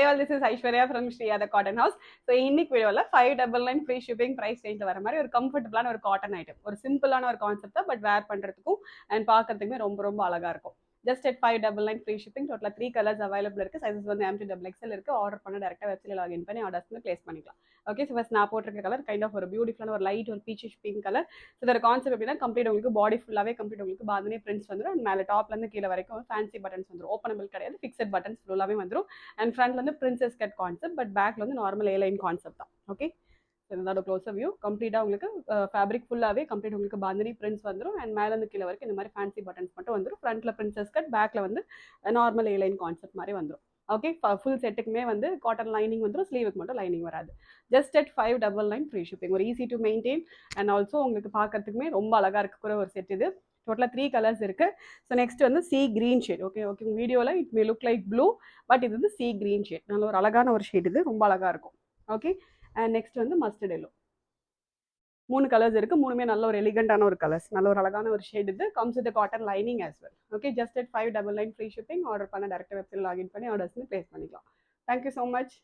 Hi all, this is Aishwarya from Shriyada Cotton House. So இன்னைக்கு வீடியோல 599 free shipping price ரேஞ்சில் வர மாதிரி ஒரு கம்ஃபர்டபுளான ஒரு காட்டன் ஐட்டம், ஒரு சிம்பிளான ஒரு கான்செப்ட் தான், பட் வேர் பண்றதுக்கும் அண்ட் பார்க்கறதுக்குமே ரொம்ப ரொம்ப அழகா இருக்கும். Just at 599 free shipping. டோட்டலாக 3 கலர்ஸ் அவைலபிள் இருக்கு. சைஸஸ் வந்து M to XXL இருக்கு. ஆர்டர் பண்ண டேரக்டாக வெப்சைட்ல லாகின் பண்ணி ஆர்டர்ஸ் வந்து பிளேஸ் பண்ணிக்கலாம். ஓகே, ஸோ ஃபர்ஸ்ட் நான் போட்டிருக்க கலர் கைண்ட் ஆஃப் ஒரு பியூட்டிஃபுல்லான ஒரு லைட் ஒரு பீச்சிஷ் பிங்க் கலர். ஸோ இதோட கான்செப்ட் எப்படின்னா கம்ப்ளீட் உங்களுக்கு பாடி ஃபுல்லாகவே கம்ப்ளீட் உங்களுக்கு பாதினி பிரிண்ட்ஸ் வந்துடும். அண்ட் மேலே டாப்லேருந்து கீழே வரைக்கும் ஃபேன்சி பட்டன்ஸ் வந்துடும். ஓப்பனபிள் கிடையாது, ஃபிக்ஸட் பட்டன்ஸ் ஃபுல்லாகவே வந்துடும். அண்ட் ஃப்ரண்ட்ல வந்து பிரின்சஸ் கட் கான்செப்ட், பட் பேக்ல வந்து நார்மல் ஏலைன் கான்செப்ட் தான். ஓகே, இதோட க்ளோஸர் வியூ கம்ப்ளீட்டாக உங்களுக்கு ஃபேப்ரிக் ஃபுல்லாகவே கம்ப்ளீட் உங்களுக்கு பாந்தினி பிரிண்ட்ஸ் வந்துடும். அண்ட் மேலேருந்து கீழே வரைக்கும் இந்த மாதிரி ஃபேன்சி பட்டன்ஸ் மட்டும் வந்துடும். ஃப்ரண்ட்டில் பிரின்சஸ் கட், பேக்கில் வந்து நார்மல் ஏலைன் கான்செப்ட் மாதிரி வந்துடும். ஓகே, ஃபுல் செட்டுக்குமே வந்து காட்டன் லைனிங் வந்துடும். ஸ்லீவுக்கு மட்டும் லைனிங் வராது. Just at 599 free shipping. ஒரு easy to maintain and also உங்களுக்கு பார்க்கறதுக்குமே ரொம்ப அழகாக இருக்கக்கூடிய ஒரு செட் இது. டோட்டலாக 3 கலர்ஸ் இருக்கு. ஸோ நெக்ஸ்ட் வந்து sea green shade. Okay okay, வீடியோவில் it may look like blue, but இது வந்து சி கிரீன் ஷேட். நல்ல ஒரு அழகான ஒரு ஷேட், இது ரொம்ப அழகாக இருக்கும். ஓகே, அண்ட் நெக்ஸ்ட் வந்து மஸ்டர்ட் எல்லோ. 3 கலர்ஸ் இருக்கு. மூணுமே நல்ல ஒரு எலிகண்டான ஒரு கலர்ஸ், நல்ல ஒரு அழகான ஒரு ஷேட். இது comes with cotton lining as well. Okay, just at 599 free shipping. Order பண்ண டேரக்டாக வெப்சைட் லாகின் பண்ணி ஆர்டர்ஸ் பிளேஸ் பண்ணிக்கலாம். Thank you so much.